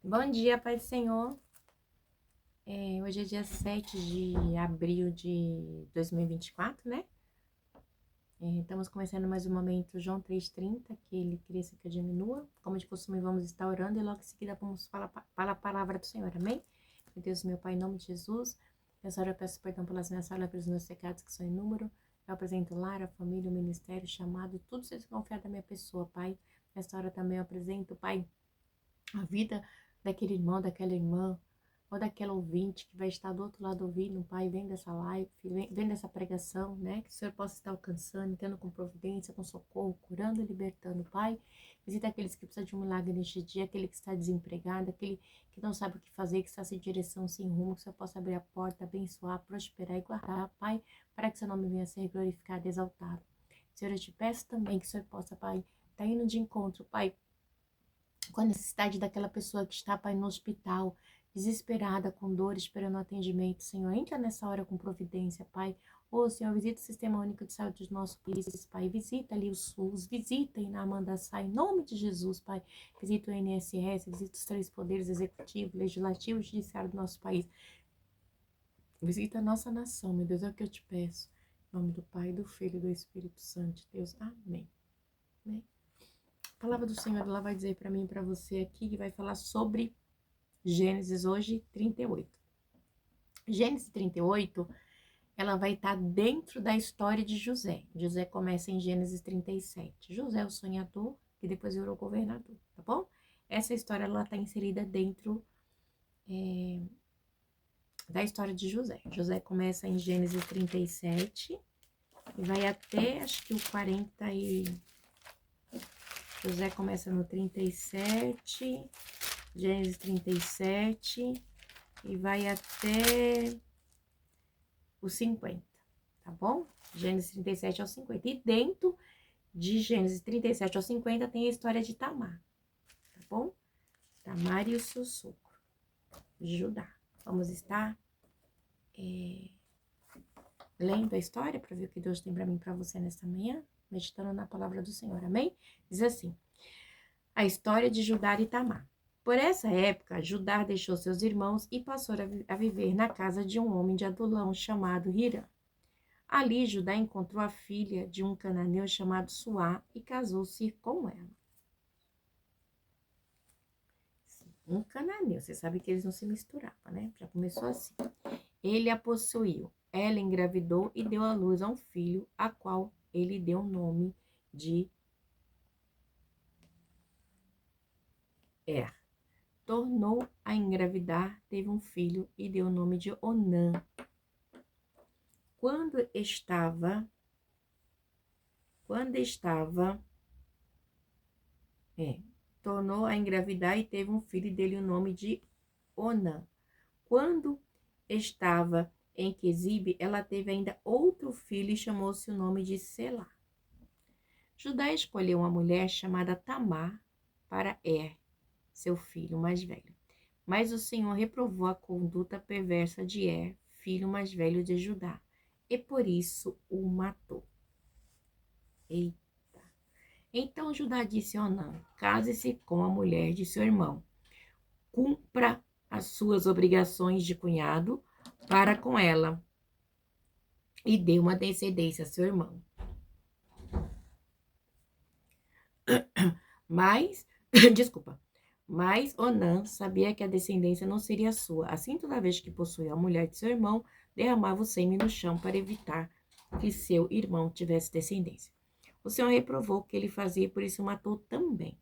Bom dia, Pai do Senhor. Hoje é dia 7 de abril de 2024, né? Estamos começando mais um momento, João 3,30, que ele cresça, que eu diminua. Como de costume, vamos estar orando e logo em seguida vamos falar a palavra do Senhor, amém? Meu Deus, meu Pai, em nome de Jesus, nessa hora eu peço perdão pelas minhas falhas, pelos meus pecados que são em número. Eu apresento o lar, a família, o ministério, o chamado, tudo seja confiado da minha pessoa, Pai. Nessa hora também eu apresento, Pai, a vida daquele irmão, daquela irmã, ou daquela ouvinte que vai estar do outro lado ouvindo, Pai, vendo essa live, vendo essa pregação, né? Que o Senhor possa estar alcançando, tendo com providência, com socorro, curando e libertando, Pai. Visita aqueles que precisam de um milagre neste dia, aquele que está desempregado, aquele que não sabe o que fazer, que está sem direção, sem rumo, que o Senhor possa abrir a porta, abençoar, prosperar e guardar, Pai, para que seu nome venha a ser glorificado e exaltado. Senhor, eu te peço também que o Senhor possa, Pai, estar indo de encontro, Pai, com a necessidade daquela pessoa que está, Pai, no hospital, desesperada, com dor, esperando atendimento. Senhor, entra nessa hora com providência, Pai. Ô, Senhor, visita o Sistema Único de Saúde dos nossos países, Pai. Visita ali o SUS, visita aí na Amanda Sá, em nome de Jesus, Pai. Visita o INSS, visita os três poderes executivo, legislativo e judiciário do nosso país. Visita a nossa nação, meu Deus, é o que eu te peço. Em nome do Pai, do Filho e do Espírito Santo, Deus. Amém. Amém. A palavra do Senhor, ela vai dizer para mim e para você aqui, que vai falar sobre Gênesis hoje 38. Gênesis 38, ela vai estar dentro da história de José. José começa em Gênesis 37. José é o sonhador, que depois virou governador, tá bom? Essa história, ela está inserida dentro da história de José. José começa em Gênesis 37 e vai até, acho que o 40 e... José começa no 37... Gênesis 37 e vai até o 50, tá bom? Gênesis 37 ao 50. E dentro de Gênesis 37 ao 50 tem a história de Tamar, tá bom? Tamar e o seu sogro, Judá. Vamos estar lendo a história para ver o que Deus tem para mim e para você nesta manhã, meditando na palavra do Senhor, amém? Diz assim: a história de Judá e Tamar. Por essa época, Judá deixou seus irmãos e passou a viver na casa de um homem de Adulão chamado Hirã. Ali, Judá encontrou a filha de um cananeu chamado Suá e casou-se com ela. Um cananeu, você sabe que eles não se misturavam, né? Já começou assim. Ele a possuiu, ela engravidou e deu à luz a um filho, a qual ele deu o nome de Er. Tornou a engravidar, teve um filho e deu o nome de Onã. Quando estava, tornou a engravidar e teve um filho e deu-lhe o nome de Onã. Quando estava em Quezibe, ela teve ainda outro filho e chamou-se o nome de Selá. Judá escolheu uma mulher chamada Tamar para seu filho mais velho. Mas o Senhor reprovou a conduta perversa de filho mais velho de Judá, e por isso o matou. Eita! Então Judá disse a Onã: case-se com a mulher de seu irmão, cumpra as suas obrigações de cunhado para com ela, e dê uma descendência a seu irmão. Mas, mas Onã sabia que a descendência não seria sua. Assim, toda vez que possuía a mulher de seu irmão, derramava o sêmen no chão para evitar que seu irmão tivesse descendência. O Senhor reprovou o que ele fazia e por isso o matou também.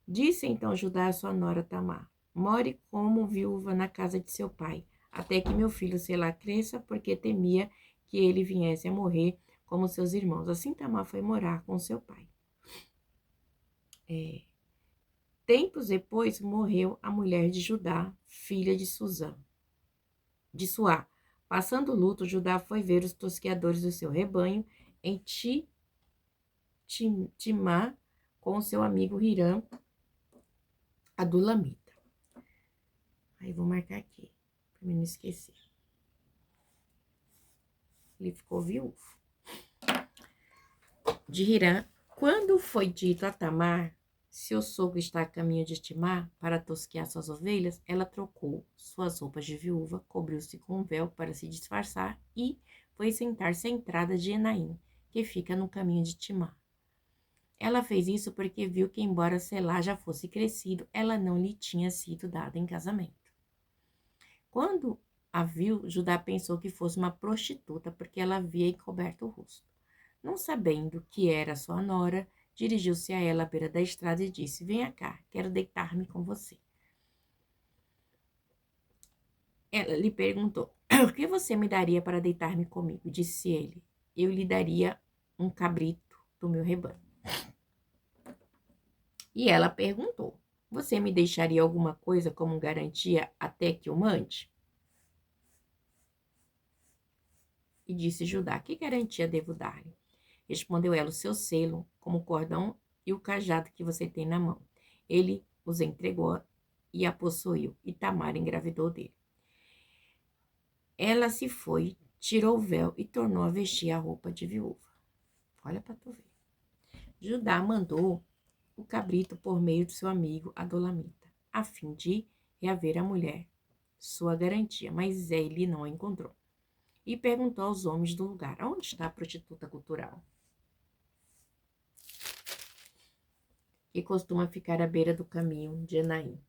Disse então Judá a sua nora Tamar: more como viúva na casa de seu pai, até que meu filho Selá cresça, porque temia que ele viesse a morrer como seus irmãos. Assim Tamar foi morar com seu pai. Tempos depois morreu a mulher de Judá, filha de Suá. Passando luto, Judá foi ver os tosqueadores do seu rebanho em Timá com seu amigo Hirã, adulamita. Aí vou marcar aqui, para mim não esquecer. Ele ficou viúvo de Hirã. Quando foi dito a Tamar seu sogro está a caminho de Timar para tosquear suas ovelhas, ela trocou suas roupas de viúva, cobriu-se com um véu para se disfarçar e foi sentar-se à entrada de Enaim, que fica no caminho de Timar. Ela fez isso porque viu que, embora Selá já fosse crescido, ela não lhe tinha sido dada em casamento. Quando a viu, Judá pensou que fosse uma prostituta, porque ela havia encoberto o rosto. Não sabendo que era sua nora, dirigiu-se a ela à beira da estrada e disse: Venha cá, quero deitar-me com você. Ela lhe perguntou: O que você me daria para deitar-me comigo? Disse ele: Eu lhe daria um cabrito do meu rebanho. E ela perguntou: Você me deixaria alguma coisa como garantia até que eu mande? E disse Judá: Que garantia devo dar-lhe? Respondeu ela: O seu selo, como o cordão e o cajado que você tem na mão. Ele os entregou e a possuiu, e Tamar engravidou dele. Ela se foi, tirou o véu e tornou a vestir a roupa de viúva. Olha para tu ver. Judá mandou o cabrito por meio de seu amigo Adolamita, a fim de reaver a mulher, sua garantia, mas ele não a encontrou. E perguntou aos homens do lugar: Onde está a prostituta cultural? Que costuma ficar à beira do caminho de Enaim.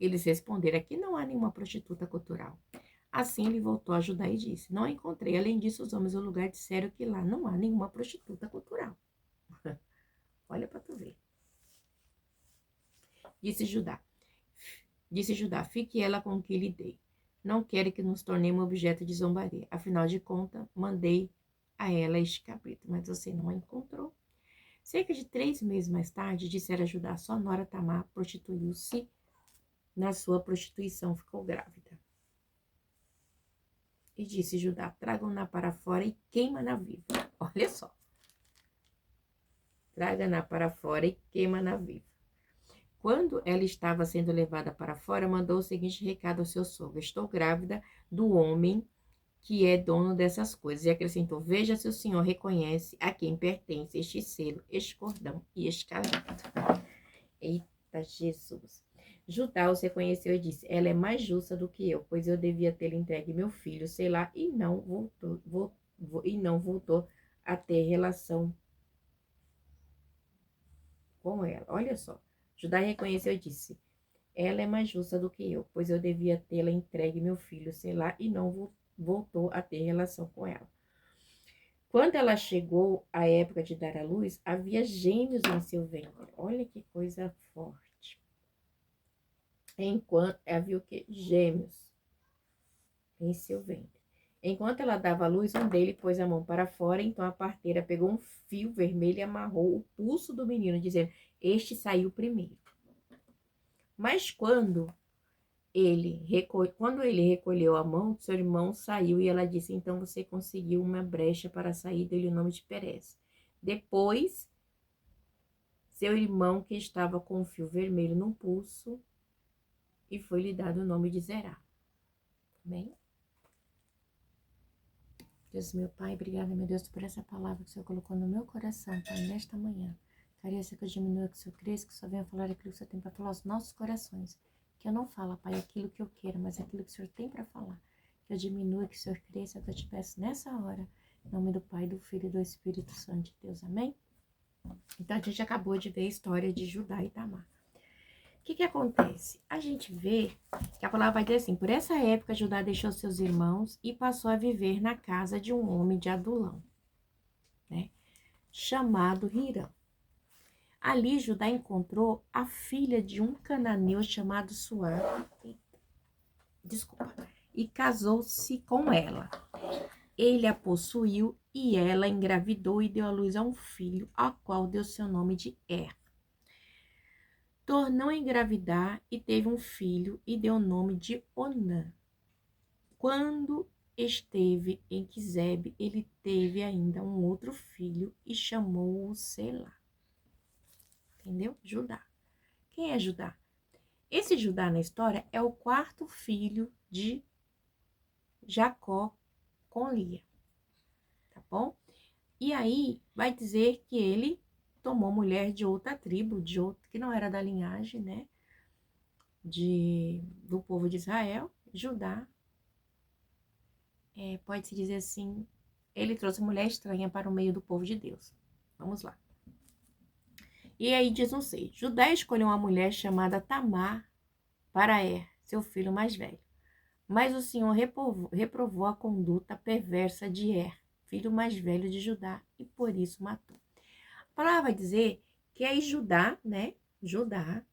Eles responderam: Aqui não há nenhuma prostituta cultural. Assim ele voltou a Judá e disse: Não a encontrei. Além disso, os homens do lugar disseram que lá não há nenhuma prostituta cultural. Olha para tu ver. Disse Judá: Fique ela com o que lhe dei. Não quero que nos tornemos objeto de zombaria. Afinal de contas, mandei a ela este cabrito, mas você não a encontrou. Cerca de 3 meses mais tarde, dissera Judá: Sua nora Tamar prostituiu-se. Na sua prostituição ficou grávida. E disse Judá: Tragam-na para fora e queima-na viva. Olha só. Traga-na para fora e queima-na viva. Quando ela estava sendo levada para fora, mandou o seguinte recado ao seu sogro: Estou grávida do homem que é dono dessas coisas. E acrescentou: Veja se o senhor reconhece a quem pertence este selo, este cordão e este cajado. Eita Jesus! Judá os reconheceu e disse: Ela é mais justa do que eu, pois eu devia ter entregue meu filho, sei lá, e não voltou a ter relação com ela. Olha só. Judá reconheceu e disse: Ela é mais justa do que eu, pois eu devia tê-la entregue meu filho, sei lá, e não voltou a ter relação com ela. Quando ela chegou à época de dar à luz, havia gêmeos em seu ventre. Olha que coisa forte. Enquanto havia o quê? Gêmeos em seu ventre. Enquanto ela dava à luz, um deles pôs a mão para fora, então a parteira pegou um fio vermelho e amarrou o pulso do menino, dizendo: Este saiu primeiro. Mas quando ele recolheu a mão, seu irmão saiu e ela disse: Então você conseguiu uma brecha para sair, dele o nome de Perez. Depois, seu irmão, que estava com o fio vermelho no pulso, e foi-lhe dado o nome de Zerá. Amém? Deus, meu Pai, obrigada, meu Deus, por essa palavra que o Senhor colocou no meu coração, Pai, nesta manhã. Careça que eu diminua, que o Senhor cresça, que o Senhor venha falar aquilo que o Senhor tem para falar aos nossos corações. Que eu não falo, Pai, aquilo que eu quero, mas aquilo que o Senhor tem para falar. Que eu diminua, que o Senhor cresça, que eu te peço nessa hora. Em nome do Pai, do Filho e do Espírito Santo de Deus. Amém? Então, a gente acabou de ver a história de Judá e Tamar. O que acontece? A gente vê que a palavra vai dizer assim: por essa época, Judá deixou seus irmãos e passou a viver na casa de um homem de Adulão, né? Chamado Hirão. Ali, Judá encontrou a filha de um cananeu chamado Suar. E casou-se com ela. Ele a possuiu e ela engravidou e deu à luz a um filho, ao qual deu seu nome de Er. Tornou a engravidar e teve um filho e deu o nome de Onã. Quando esteve em Quizebe, ele teve ainda um outro filho e chamou-o Selá. Entendeu? Judá. Quem é Judá? Esse Judá na história é o 4º filho de Jacó com Lia. Tá bom? E aí vai dizer que ele tomou mulher de outra tribo, que não era da linhagem, né? Do povo de Israel, Judá. Pode-se dizer assim, ele trouxe mulher estranha para o meio do povo de Deus. Vamos lá. E aí diz um 6. Judá escolheu uma mulher chamada Tamar para seu filho mais velho. Mas o Senhor reprovou a conduta perversa de filho mais velho de Judá, e por isso matou. A palavra vai dizer que aí Judá, né? Judá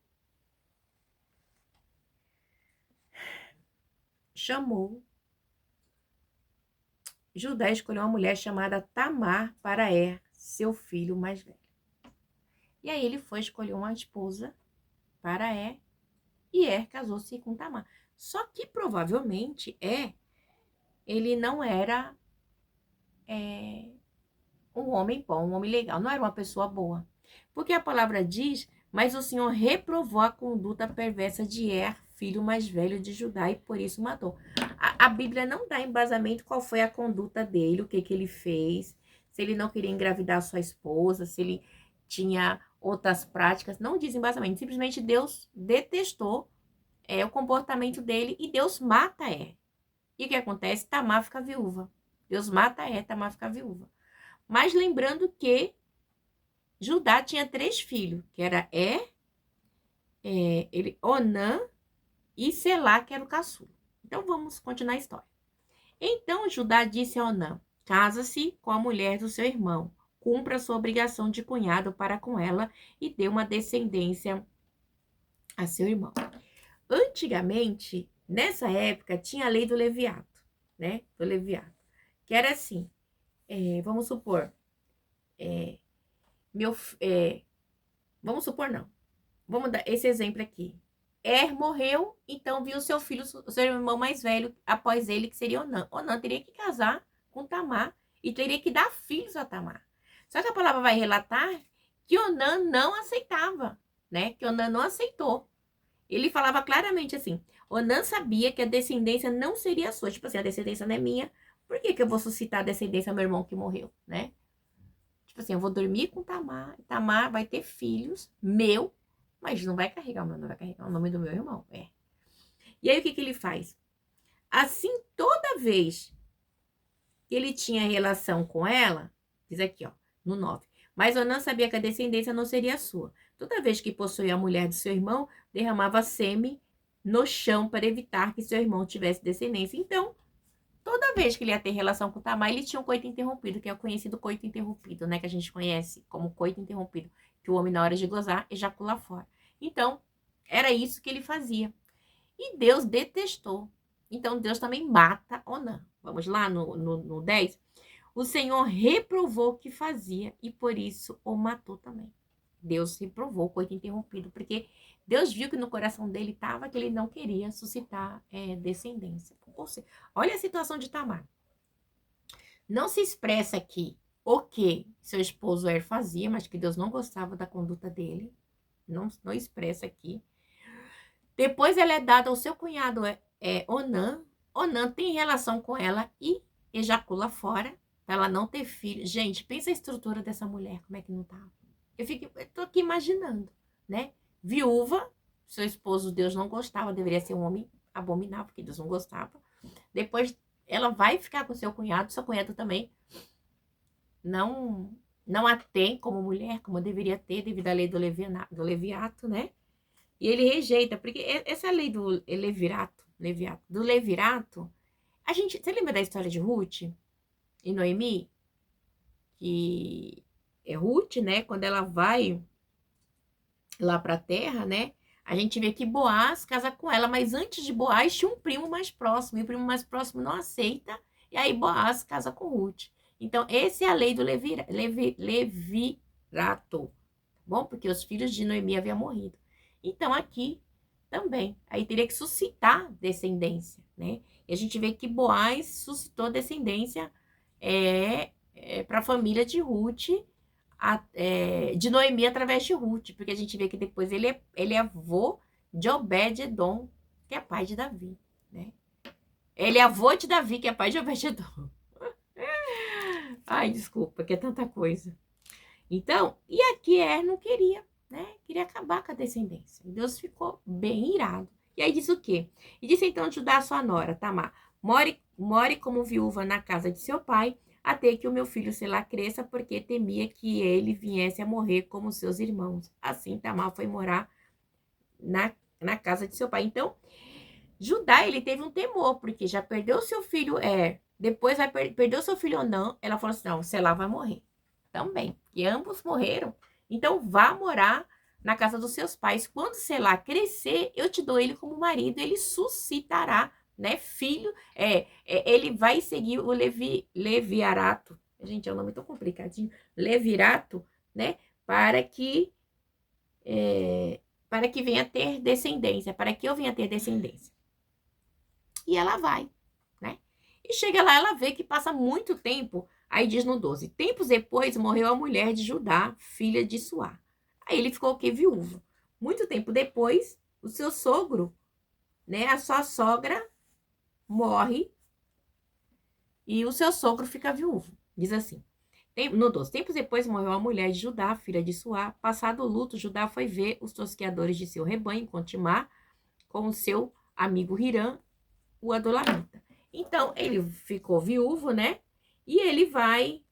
Judá escolheu uma mulher chamada Tamar para seu filho mais velho. E aí ele foi escolher uma esposa para e casou-se com Tamar. Só que provavelmente ele não era um homem bom, um homem legal, não era uma pessoa boa. Porque a palavra diz, mas o Senhor reprovou a conduta perversa de filho mais velho de Judá, e por isso matou. A Bíblia não dá embasamento qual foi a conduta dele, o que ele fez, se ele não queria engravidar sua esposa, se ele tinha outras práticas, não diz embasamento, simplesmente Deus detestou o comportamento dele e Deus mata E o que acontece? Tamar fica viúva. Deus mata Tamar fica viúva. Mas lembrando que Judá tinha 3 filhos, que era Onã e Selá, que era o caçula. Então vamos continuar a história. Então Judá disse a Onã: casa-se com a mulher do seu irmão, cumpra sua obrigação de cunhado para com ela e dê uma descendência a seu irmão. Antigamente, nessa época, tinha a lei do leviato, né? Do leviato. Que era assim, vamos supor, vamos supor não. Vamos dar esse exemplo aqui. Morreu, então viu seu filho, o seu irmão mais velho, após ele, que seria Onã. Onã teria que casar com Tamar e teria que dar filhos a Tamar. Só que a palavra vai relatar que Onã não aceitava, né? Que Onã não aceitou. Ele falava claramente assim, Onã sabia que a descendência não seria sua. Tipo assim, a descendência não é minha, por que eu vou suscitar a descendência ao meu irmão que morreu, né? Tipo assim, eu vou dormir com Tamar, Tamar vai ter filhos, mas não vai carregar o meu, não vai carregar o nome do meu irmão, E aí o que ele faz? Assim, toda vez que ele tinha relação com ela, diz aqui, ó, no 9, mas Onã sabia que a descendência não seria sua. Toda vez que possuía a mulher de seu irmão, derramava sêmen no chão para evitar que seu irmão tivesse descendência. Então, toda vez que ele ia ter relação com Tamar, ele tinha um coito interrompido, que é o conhecido coito interrompido, né? Que a gente conhece como coito interrompido, que o homem, na hora de gozar, ejacula fora. Então, era isso que ele fazia. E Deus detestou. Então, Deus também mata Onã. Vamos lá no 10. O Senhor reprovou o que fazia e por isso o matou também. Deus reprovou o coito interrompido, porque Deus viu que no coração dele estava que ele não queria suscitar descendência. Ou seja, olha a situação de Tamar. Não se expressa aqui o que seu esposo fazia, mas que Deus não gostava da conduta dele. Não expressa aqui. Depois ela é dada ao seu cunhado Onã. Onã tem relação com ela e ejacula fora, para ela não ter filho. Gente, pensa a estrutura dessa mulher, como é que não tá? Eu tô aqui imaginando, né? Viúva, seu esposo, Deus não gostava, deveria ser um homem abominável, porque Deus não gostava. Depois ela vai ficar com seu cunhado também não a tem como mulher, como deveria ter, devido à lei do leviato, né? E ele rejeita, porque essa lei do levirato, você lembra da história de Ruth e Noemi? Que é Ruth, né? Quando ela vai lá para a terra, né? A gente vê que Boaz casa com ela, mas antes de Boaz tinha um primo mais próximo, e o primo mais próximo não aceita, e aí Boaz casa com Ruth. Então, essa é a lei do levirato, bom? Porque os filhos de Noemi haviam morrido. Então, aqui também, aí teria que suscitar descendência, né? E a gente vê que Boaz suscitou descendência para a família de Ruth, de Noemi através de Ruth, porque a gente vê que depois ele é avô de Obed-edom, que é pai de Davi, né? Ele é avô de Davi, que é pai de Obed-edom. Ai, desculpa, que é tanta coisa. Então, e aqui não queria, né? Queria acabar com a descendência. E Deus ficou bem irado. E aí diz o quê? E disse então Judá a sua nora, Tamar, more como viúva na casa de seu pai, até que o meu filho Selá cresça, porque temia que ele viesse a morrer como seus irmãos. Assim Tamar foi morar na casa de seu pai. Então, Judá, ele teve um temor, porque já perdeu seu filho, depois vai perder o seu filho ou não. Ela falou assim, não, Selá vai morrer também. E ambos morreram. Então, vá morar na casa dos seus pais. Quando Selá crescer, eu te dou ele como marido, ele suscitará, né, filho. Ele vai seguir o Leviarato. Gente, é um nome tão complicadinho. Levirato, né, para que venha ter descendência, para que eu venha ter descendência. E ela vai, né? E chega lá, ela vê que passa muito tempo. Aí diz no 12, tempos depois morreu a mulher de Judá, filha de Suá. Aí ele ficou o quê? Viúvo. Muito tempo depois, o seu sogro, né? A sua sogra morre e o seu sogro fica viúvo. Diz assim, no 12, tempos depois morreu a mulher de Judá, filha de Suá. Passado o luto, Judá foi ver os tosqueadores de seu rebanho, Timar, com o seu amigo Hirã, o Adolamita. Então, ele ficou viúvo, né? E ele vai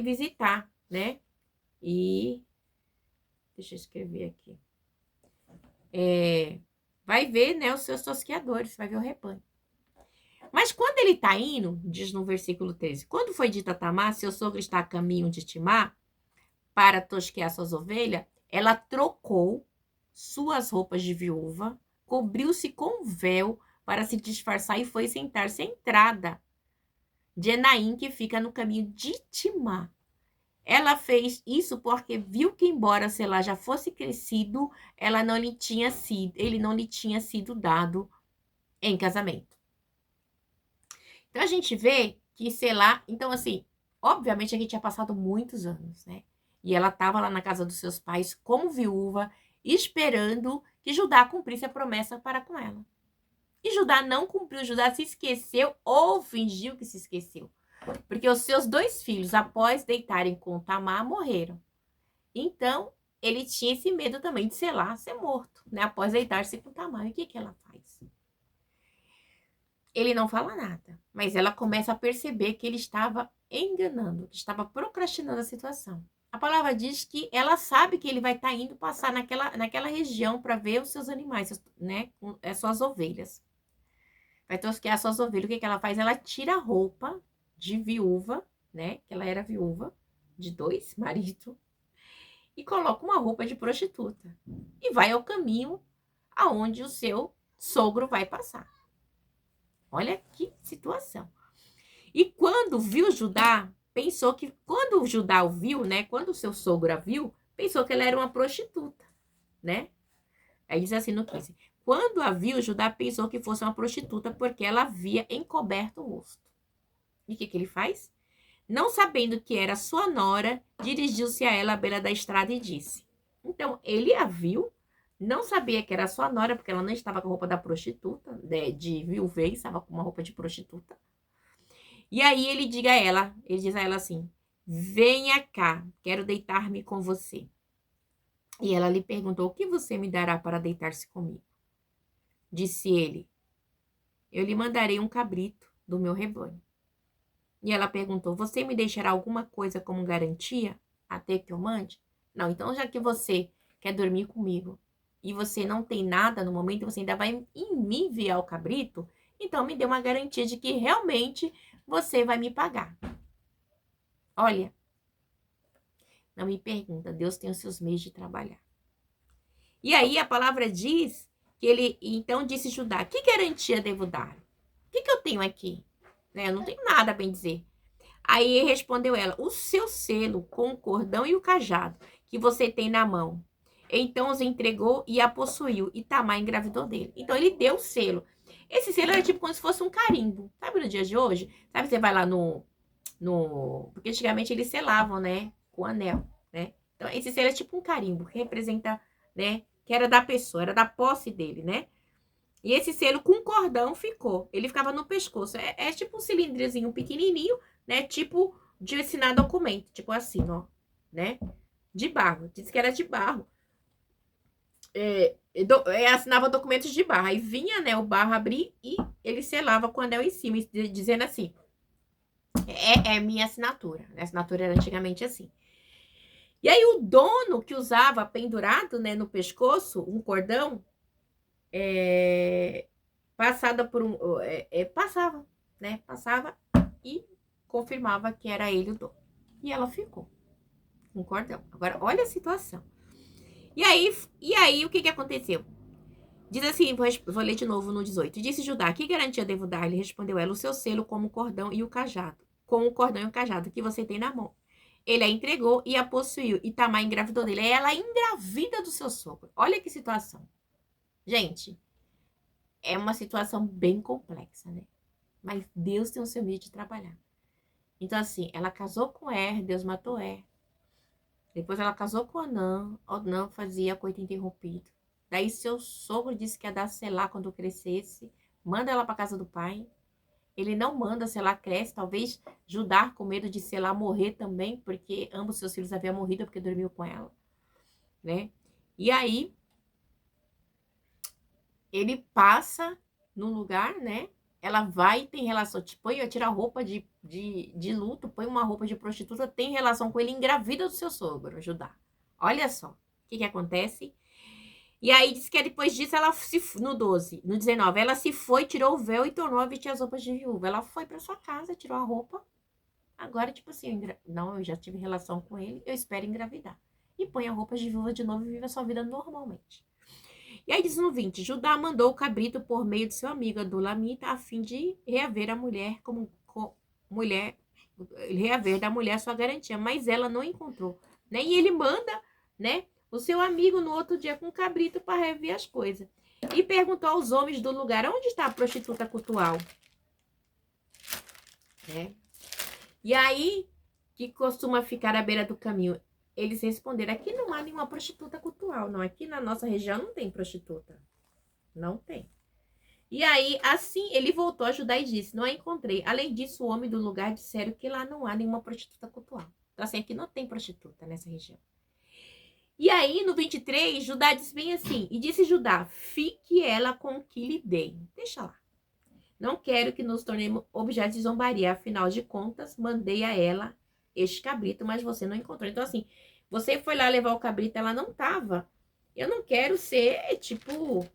visitar, né? E deixa eu escrever aqui. Vai ver, né, os seus tosqueadores, vai ver o rebanho. Mas quando ele está indo, diz no versículo 13, quando foi dito a Tamar, seu sogro está a caminho de Timar para tosquear suas ovelhas, ela trocou suas roupas de viúva, cobriu-se com véu para se disfarçar e foi sentar-se à entrada de Enaim, que fica no caminho de Timar. Ela fez isso porque viu que, embora Selá já fosse crescido, ele não lhe tinha sido dado em casamento. Então, a gente vê que Selá... Então, assim, obviamente, a gente tinha passado muitos anos, né? E ela estava lá na casa dos seus pais como viúva, esperando que Judá cumprisse a promessa para com ela. E Judá não cumpriu, Judá se esqueceu ou fingiu que se esqueceu. Porque os seus 2 filhos, após deitarem com Tamar, morreram. Então, ele tinha esse medo também de Selá ser morto, né? Após deitar-se com Tamar. E o que ela faz? Ele não fala nada, mas ela começa a perceber que ele estava enganando, que estava procrastinando a situação. A palavra diz que ela sabe que ele vai estar indo passar naquela região para ver os seus animais, né? As suas ovelhas. Vai tosquear as suas ovelhas. O que ela faz? Ela tira a roupa de viúva, né? Que ela era viúva de 2 maridos, e coloca uma roupa de prostituta. E vai ao caminho aonde o seu sogro vai passar. Olha que situação. E quando viu Judá, pensou que... Quando o Judá o viu, né? Quando o seu sogro a viu, pensou que ela era uma prostituta, né? Aí diz assim no 15. Quando a viu, Judá pensou que fosse uma prostituta, porque ela havia encoberto o rosto. E o que ele faz? Não sabendo que era sua nora, dirigiu-se a ela à beira da estrada e disse. Então, ele a viu, não sabia que era sua nora, porque ela não estava com a roupa da prostituta, de viuvez, estava com uma roupa de prostituta. E aí ele diz a ela assim, venha cá, quero deitar-me com você. E ela lhe perguntou, o que você me dará para deitar-se comigo? Disse ele, eu lhe mandarei um cabrito do meu rebanho. E ela perguntou, você me deixará alguma coisa como garantia até que eu mande? Não, então já que você quer dormir comigo e você não tem nada no momento, você ainda vai me enviar o cabrito, então me dê uma garantia de que realmente você vai me pagar. Olha, não me pergunta, Deus tem os seus meios de trabalhar. E aí a palavra diz que ele, então disse Judá, que garantia devo dar? O que eu tenho aqui? Eu não tenho nada a bem dizer. Aí respondeu ela, o seu selo com o cordão e o cajado que você tem na mão. Então os entregou e a possuiu, e Tamar engravidou dele. Então ele deu o selo. Esse selo era tipo como se fosse um carimbo. Sabe no dia de hoje? Sabe, você vai lá porque antigamente eles selavam, né? Com anel, né? Então esse selo é tipo um carimbo, que representa, né? Que era da pessoa, era da posse dele, né? E esse selo com cordão ficou. Ele ficava no pescoço. É tipo um cilindrozinho pequenininho, né? Tipo de assinar documento, tipo assim, ó, né? De barro. Disse que era de barro. Assinava documentos de barro. Aí vinha, né, o barro abrir e ele selava com o anel em cima, dizendo assim: é minha assinatura. A assinatura era antigamente assim. E aí o dono que usava pendurado, né, no pescoço, um cordão, passada por passava, né? Passava e confirmava que era ele o dono. E ela ficou com o cordão. Agora, olha a situação. E aí o que aconteceu? Diz assim, vou ler de novo no 18. Disse Judá: que garantia devo dar-lhe? Respondeu ela: o seu selo como o cordão e o cajado. Com o cordão e o cajado que você tem na mão. Ele a entregou e a possuiu. E Tamar engravidou dele. Ela engravida do seu sogro. Olha que situação. Gente, é uma situação bem complexa, né? Mas Deus tem o seu meio de trabalhar. Então, assim, ela casou com Er, Deus matou Er. Depois ela casou com Onã. Onã fazia coito interrompido. Daí seu sogro disse que ia dar Selá quando crescesse. Manda ela para casa do pai. Ele não manda, Selá cresce. Talvez Judá com medo de Selá morrer também, porque ambos seus filhos haviam morrido porque dormiu com ela, né? E aí ele passa no lugar, né? Ela vai e tem relação, tipo, tira a roupa de luto, põe uma roupa de prostituta, tem relação com ele, engravida do seu sogro, Judá. Olha só o que acontece. E aí diz que depois disso, ela no 12, no 19, ela se foi, tirou o véu e tornou a vestir as roupas de viúva. Ela foi para sua casa, tirou a roupa. Agora, tipo assim, não, eu já tive relação com ele, eu espero engravidar. E põe a roupa de viúva de novo e vive a sua vida normalmente. E aí diz no 20, Judá mandou o cabrito por meio de seu amigo Adulamita a fim de reaver a mulher reaver da mulher sua garantia, mas ela não encontrou, né? E ele manda, né, o seu amigo no outro dia com o cabrito para rever as coisas. E perguntou aos homens do lugar, onde está a prostituta cultual? Né? E aí, que costuma ficar à beira do caminho, eles responderam, aqui não há nenhuma prostituta cultural, não. Aqui na nossa região não tem prostituta. Não tem. E aí, assim, ele voltou a ajudar e disse, não a encontrei. Além disso, o homem do lugar disseram que lá não há nenhuma prostituta cultural. Então, assim, aqui não tem prostituta nessa região. E aí, no 23, Judá disse bem assim, e disse Judá, fique ela com o que lhe dei. Deixa lá. Não quero que nos tornemos objeto de zombaria. Afinal de contas, mandei a ela este cabrito, mas você não encontrou. Então, assim, você foi lá levar o cabrito, ela não tava. Eu não quero ser, tipo,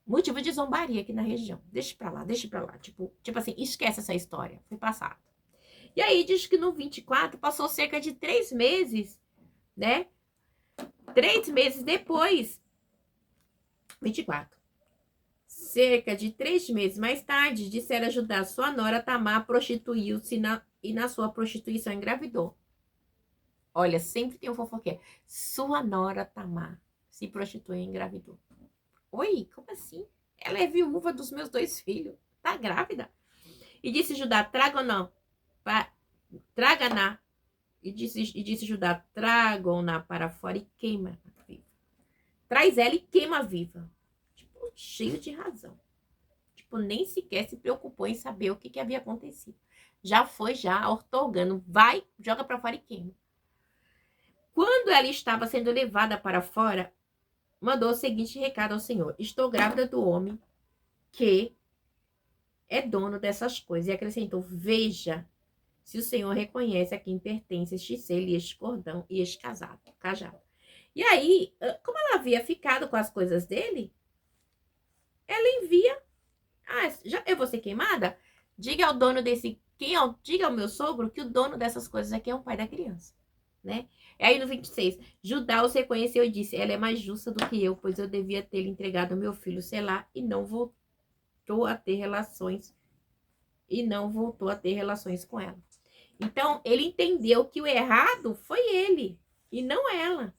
motivo de zombaria aqui na região. Deixa pra lá, deixa pra lá. Tipo assim, esquece essa história. Foi passado. E aí diz que no 24 passou cerca de 3 meses, né? 3 meses depois. 24. Cerca de 3 meses mais tarde, disseram ajudar sua nora Tamar, prostituiu-se e na sua prostituição engravidou. Olha, sempre tem um fofoqueiro. Sua nora Tamar se prostituiu e engravidou. Oi, como assim? Ela é viúva dos meus 2 filhos. Tá grávida? E disse Judá, traga-na. E disse Judá, tragam-na para fora e queima viva. Traz ela e queima viva. Tipo, cheio de razão. Tipo, nem sequer se preocupou em saber o que havia acontecido. Já foi, já, ortogando. Vai, joga para fora e queima. Quando ela estava sendo levada para fora, mandou o seguinte recado ao Senhor. Estou grávida do homem que é dono dessas coisas. E acrescentou, veja se o Senhor reconhece a quem pertence este selo e este cordão e este cajado. E aí, como ela havia ficado com as coisas dele, ela envia, já eu vou ser queimada? Diga ao dono diga ao meu sogro que o dono dessas coisas aqui é o pai da criança, né? E aí no 26, Judá os reconheceu e disse, ela é mais justa do que eu, pois eu devia ter entregado meu filho Selá e não voltou a ter relações com ela. Então, ele entendeu que o errado foi ele e não ela.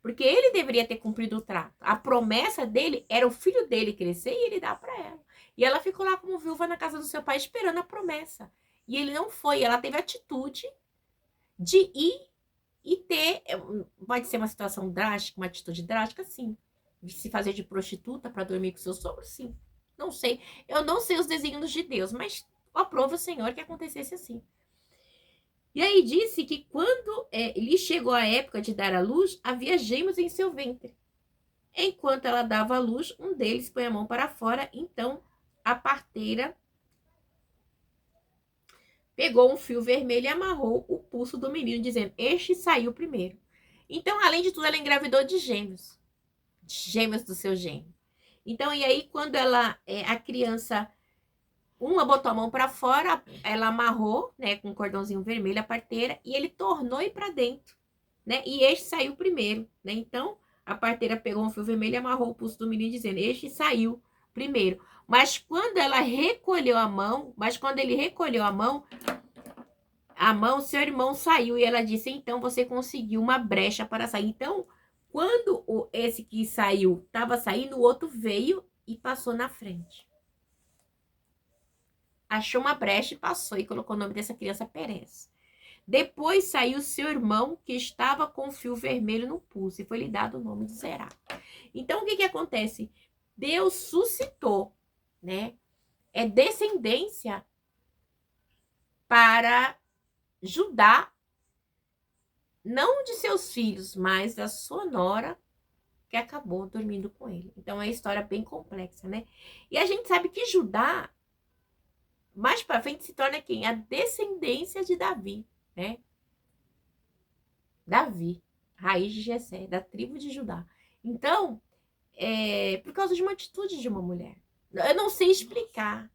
Porque ele deveria ter cumprido o trato. A promessa dele era o filho dele crescer e ele dar para ela. E ela ficou lá como viúva na casa do seu pai esperando a promessa. E ele não foi. Ela teve a atitude de ir e ter... Pode ser uma situação drástica, uma atitude drástica, sim. De se fazer de prostituta para dormir com seu sogro, sim. Não sei. Eu não sei os desígnios de Deus, mas aprove o Senhor que acontecesse assim. E aí disse que quando lhe chegou a época de dar à luz, havia gêmeos em seu ventre. Enquanto ela dava à luz, um deles põe a mão para fora, então a parteira pegou um fio vermelho e amarrou o pulso do menino, dizendo, este saiu primeiro. Então, além de tudo, ela engravidou de gêmeos do seu gêmeo. Então, e aí, quando a criança, uma botou a mão para fora, ela amarrou, né, com um cordãozinho vermelho a parteira, e ele tornou ir para dentro, né, e este saiu primeiro, né, então, a parteira pegou um fio vermelho e amarrou o pulso do menino, dizendo, este saiu primeiro. Mas quando ele recolheu a mão, seu irmão saiu e ela disse, então você conseguiu uma brecha para sair. Então, quando esse que saiu estava saindo, o outro veio e passou na frente. Achou uma brecha e passou e colocou o nome dessa criança Perez. Depois saiu seu irmão que estava com o fio vermelho no pulso e foi lhe dado o nome de Zerá. Então, o que acontece? Deus suscitou, né? É descendência para Judá, não de seus filhos, mas da sua nora, que acabou dormindo com ele. Então, é uma história bem complexa, né? E a gente sabe que Judá, mais para frente, se torna quem? A descendência de Davi, né? Davi, raiz de Jessé, da tribo de Judá. Então, por causa de uma atitude de uma mulher. Eu não sei explicar,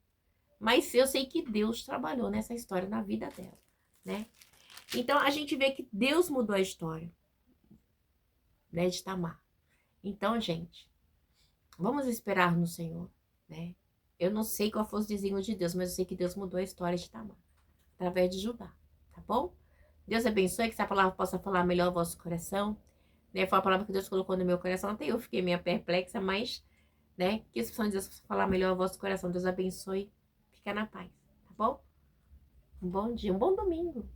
mas eu sei que Deus trabalhou nessa história na vida dela, né? Então, a gente vê que Deus mudou a história, né, de Tamar. Então, gente, vamos esperar no Senhor, né? Eu não sei qual foi o desígnio de Deus, mas eu sei que Deus mudou a história de Tamar, através de Judá, tá bom? Deus abençoe, que essa palavra possa falar melhor ao vosso coração, né? Foi a palavra que Deus colocou no meu coração, até eu fiquei meio perplexa, mas, né, que a expressão de Deus possa falar melhor ao vosso coração. Deus abençoe, fica na paz, tá bom? Um bom dia, um bom domingo.